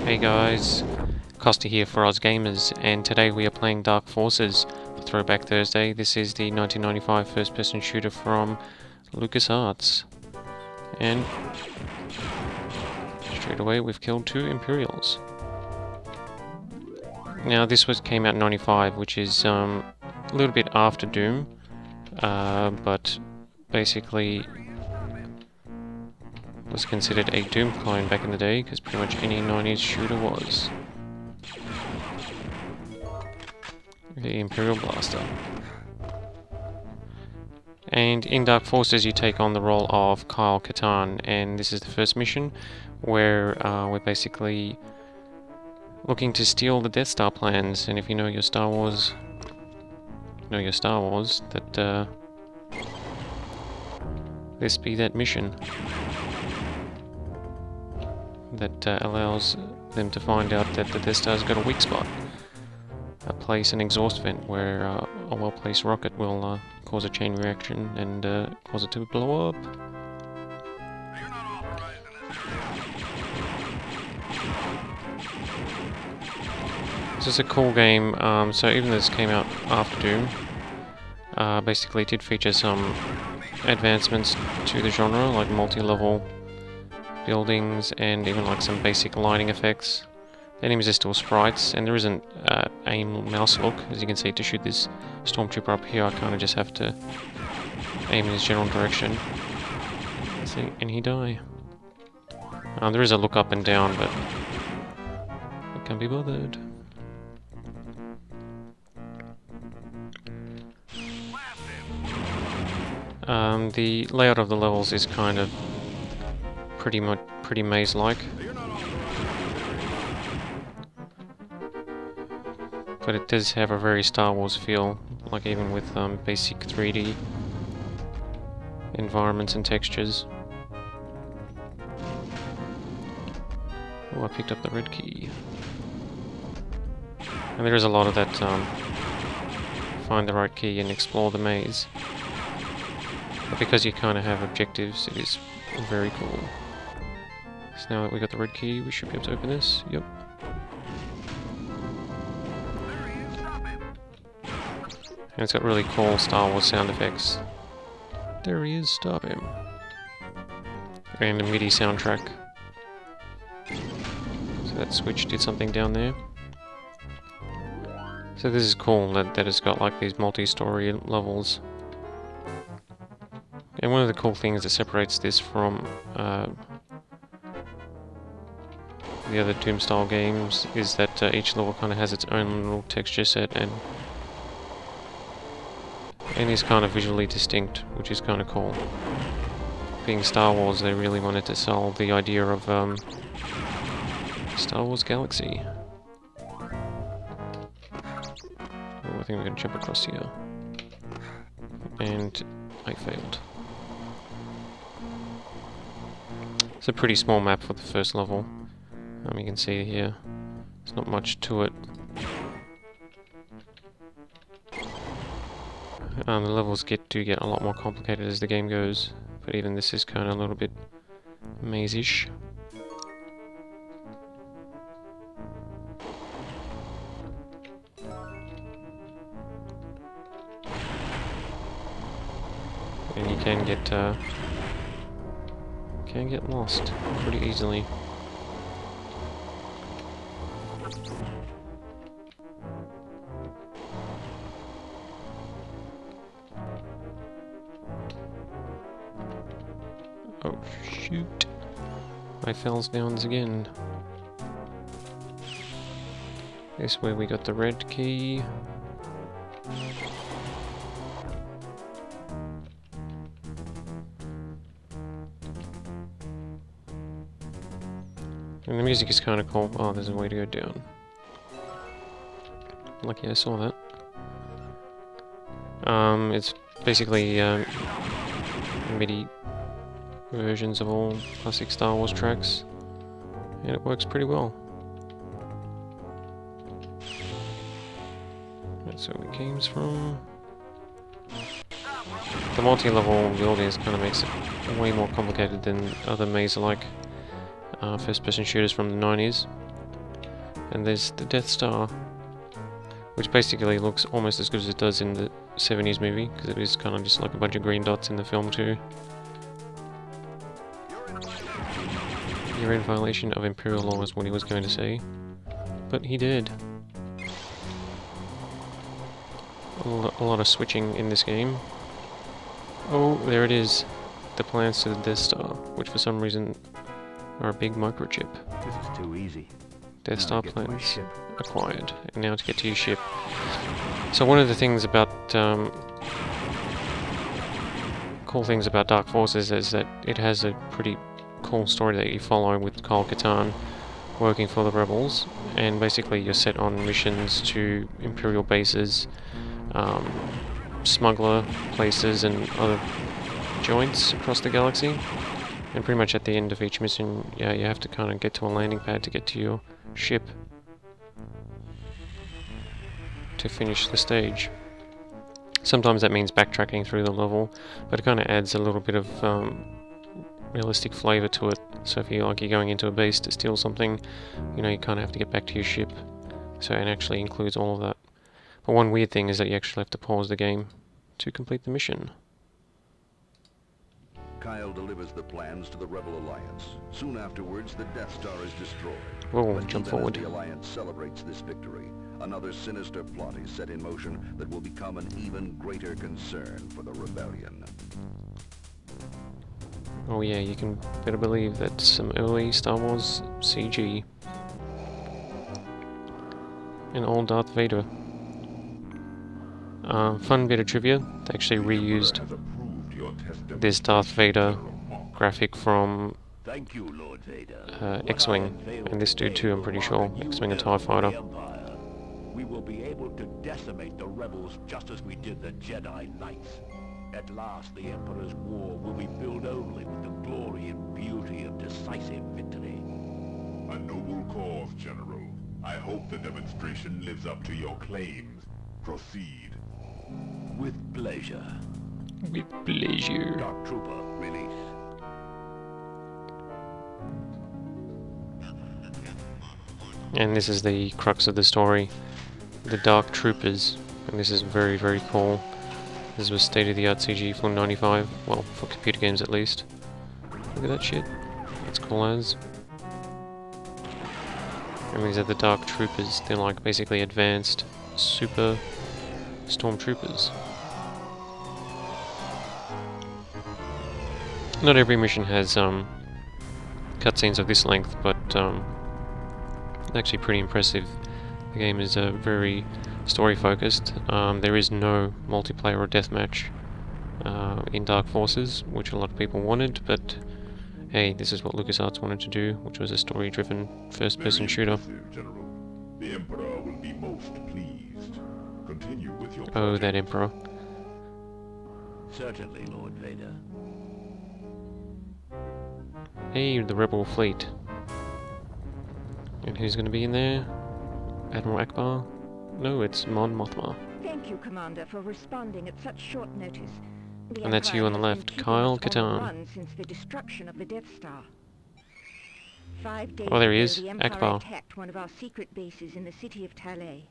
Hey guys, Costa here for Oz Gamers, and today we are playing Dark Forces for Throwback Thursday. This is the 1995 first-person shooter from LucasArts, and straight away we've killed 2 Imperials. Now this came out in 95, which is a little bit after Doom, but basically was considered a Doom clone back in the day, because pretty much any 90s shooter was. The Imperial Blaster. And in Dark Forces you take on the role of Kyle Katarn, and this is the first mission where we're basically looking to steal the Death Star plans. And if you know your Star Wars, that this be that mission that allows them to find out that the Death Star's got a weak spot. Place an exhaust vent where a well-placed rocket will cause a chain reaction and cause it to blow up. This is a cool game, so even though this came out after Doom, basically it did feature some advancements to the genre, like multi-level buildings and even like some basic lighting effects. The enemies are still sprites, and there isn't aim mouse look. As you can see, to shoot this stormtrooper up here, I kind of just have to aim in his general direction. See, and he die. There is a look up and down, but I can't be bothered. The layout of the levels is kind of pretty maze-like. But it does have a very Star Wars feel, like even with basic 3D environments and textures. Oh, I picked up the red key. And there is a lot of that, find the right key and explore the maze. But because you kind of have objectives, it is very cool. So now that we got the red key, we should be able to open this. Yep. And it's got really cool Star Wars sound effects. There he is, stop him. And a MIDI soundtrack. So that switch did something down there. So this is cool that it's got like these multi-story levels. And one of the cool things that separates this from the other Doom style games is that each level kind of has its own little texture set and is kind of visually distinct, which is kind of cool. Being Star Wars, they really wanted to sell the idea of Star Wars Galaxy. Oh, I think we're going to jump across here. And I failed. It's a pretty small map for the first level. You can see here, there's not much to it. The levels do get a lot more complicated as the game goes, but even this is kind of a little bit maze-ish. And you can get lost pretty easily. Oh shoot. I falls downs again. This way we got the red key. And the music is kind of cool. Oh, there's a way to go down. Lucky I saw that. It's basically MIDI versions of all classic Star Wars tracks, and it works pretty well. That's where we came from. The multi-level buildings kind of makes it way more complicated than other maze-like first-person shooters from the 90s. And there's the Death Star, which basically looks almost as good as it does in the 70s movie, because it is kind of just like a bunch of green dots in the film too. You're in violation of Imperial law is what he was going to say, but he did. A lot of switching in this game. Oh, there it is. The plans to the Death Star, which for some reason are a big microchip. This is too easy. Death Star plans acquired. And now to get to your ship. So one of the things about cool things about Dark Forces is that it has a pretty cool story that you follow with Kyle Katarn working for the rebels, and basically you're set on missions to Imperial bases, smuggler places and other joints across the galaxy, and pretty much at the end of each mission, yeah, you have to kind of get to a landing pad to get to your ship to finish the stage. Sometimes that means backtracking through the level, but it kind of adds a little bit of realistic flavor to it. So if you're going into a base to steal something, you know, you kind of have to get back to your ship. So it actually includes all of that. But one weird thing is that you actually have to pause the game to complete the mission. Kyle delivers the plans to the Rebel Alliance. Soon afterwards, the Death Star is destroyed. Whoa, But jump even forward. as the Alliance celebrates this victory, another sinister plot is set in motion that will become an even greater concern for the Rebellion. Oh yeah, you can better believe that some early Star Wars CG. And old Darth Vader. Fun bit of trivia, they actually reused this Darth Vader graphic from X-Wing, and this dude too, I'm pretty sure, X-Wing and TIE Fighter. We will be able to decimate the rebels just as we did the Jedi Knights. At last, the Emperor's war will be filled only with the glory and beauty of decisive victory. A noble cause, General. I hope the demonstration lives up to your claims. Proceed. With pleasure. With pleasure. Dark Trooper, release. And this is the crux of the story. The Dark Troopers. And this is very, very cool. This was state-of-the-art CG for 95. Well, for computer games at least. Look at that shit. That's cool as. And these are the Dark Troopers. They're like basically advanced super stormtroopers. Not every mission has cutscenes of this length, but it's actually pretty impressive. The game is very story focused. There is no multiplayer or deathmatch in Dark Forces, which a lot of people wanted, but hey, this is what LucasArts wanted to do, which was a story-driven first-person shooter. General. The Emperor will be most pleased. Continue with your Oh, that Emperor. Certainly, Lord Vader. Hey, the Rebel fleet. And who's going to be in there? Admiral Akbar? No, it's Mon Mothma. Thank you, Commander, for responding at such short notice. The And that's you on the Empire has left, been Kyle keeping us on the Katarn. run since the destruction of the Death Star. 5 days Oh, there he ago, is, the Empire Akbar. attacked one of our secret bases in the city of Talay.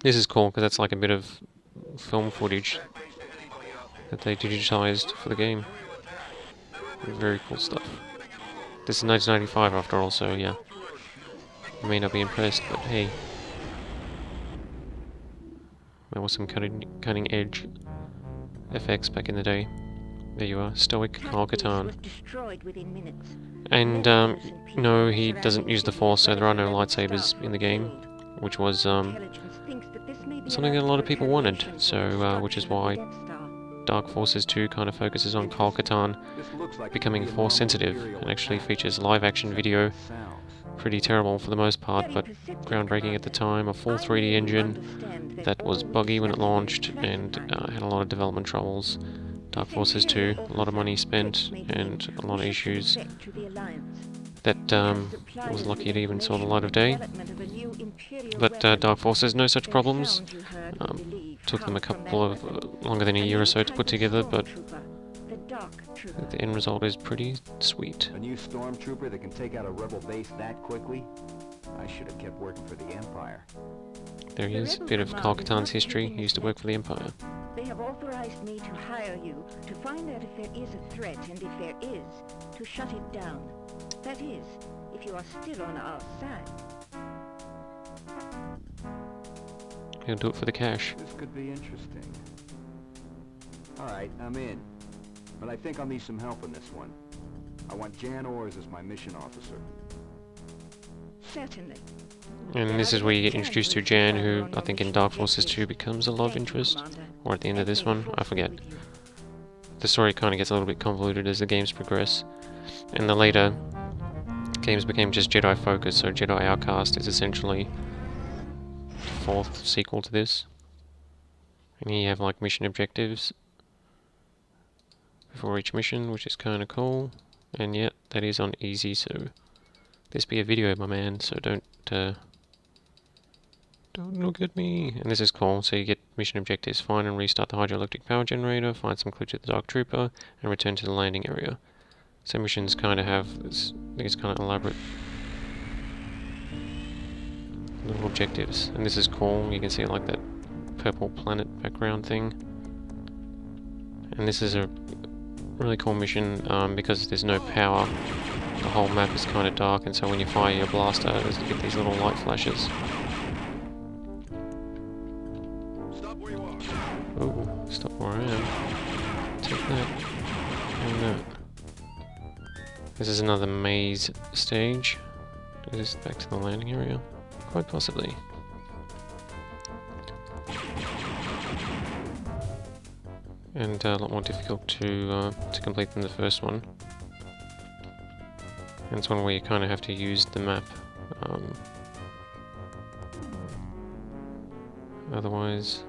This is cool because that's like a bit of film footage that they digitized for the game. Very cool stuff. This is 1995 after all, so yeah. You may not be impressed, but hey. There was some cutting edge effects back in the day. There you are, stoic Kyle Katarn. Was destroyed within minutes. And no, he doesn't use the Force, so there are no lightsabers in the game, which was Intelligence thinks that this may be something that a lot of people wanted. So, which is why Death Star. Dark Forces 2 kind of focuses on Kyle Katarn becoming Force sensitive and actually features live action video. Pretty terrible for the most part, but groundbreaking at the time. A full 3D engine that was buggy when it launched and had a lot of development troubles. Dark Forces 2, a lot of money spent and a lot of issues that was lucky it even saw the light of day. But Dark Forces, no such problems. Took them a couple of longer than a year or so to put together, but the end result is pretty sweet. A new stormtrooper that can take out a rebel base that quickly? I should have kept working for the Empire. There he The is, a rebel bit of command is Kyle-Katarn's not history. using He used to this work for the Empire. They have authorized me to hire you to find out if there is a threat, and if there is, to shut it down. That is, if you are still on our side. He'll do it for the cash. This could be interesting. Alright, I'm in. But I think I'll need some help in this one. I want Jan Ors as my mission officer. Certainly. And this is where you get introduced to Jan, who I think in Dark Forces 2 becomes a love interest. Or at the end of this one, I forget. The story kind of gets a little bit convoluted as the games progress. And the later games became just Jedi focused, so Jedi Outcast is essentially the fourth sequel to this. And here you have like mission objectives before each mission, which is kind of cool. And yet, that is on easy, so this be a video, my man, so don't look at me. And this is cool, so you get mission objectives: find and restart the hydroelectric power generator, find some clue to the Dark Trooper, and return to the landing area. So missions kind of have this, these kind of elaborate little objectives, and this is cool. You can see like that purple planet background thing. And this is a really cool mission because there's no power. The whole map is kind of dark, and so when you fire your blaster, you get these little light flashes. Ooh, stop where I am. Take that. And that. This is another maze stage. Is this back to the landing area? Quite possibly. And a lot more difficult to complete than the first one. And it's one where you kind of have to use the map. Otherwise,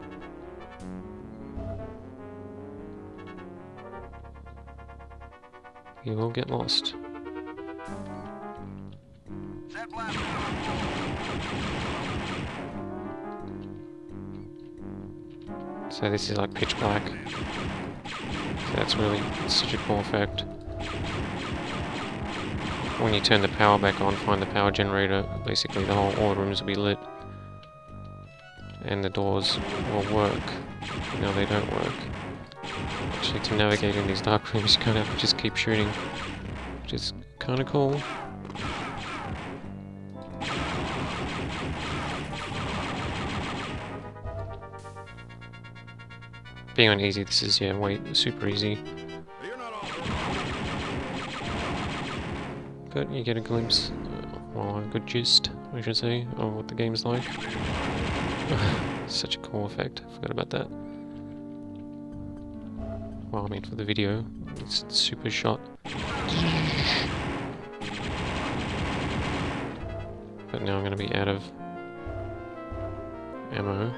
you will get lost. So this is like pitch black. So that's really such a cool effect. When you turn the power back on, find the power generator, basically all the rooms will be lit. And the doors will work. No, they don't work. Actually, to navigate in these dark rooms, you kind of have to just keep shooting, which is kind of cool. Being on easy, this is, yeah, super easy. But you get a glimpse, well, a good gist, I should say, of what the game's like. Such a cool effect, I forgot about that. Well, I mean, for the video, it's super shot. But now I'm going to be out of ammo.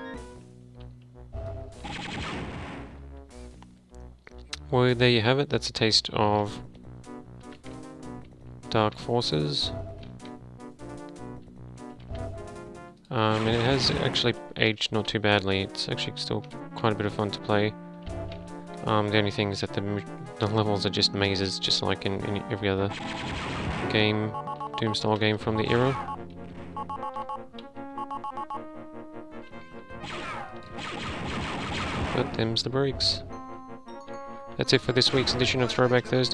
Well, there you have it. That's a taste of Dark Forces. And it has actually aged not too badly. It's actually still quite a bit of fun to play. The only thing is that the levels are just mazes, just like in every other game, Doom-style game from the era. But them's the breaks. That's it for this week's edition of Throwback Thursday.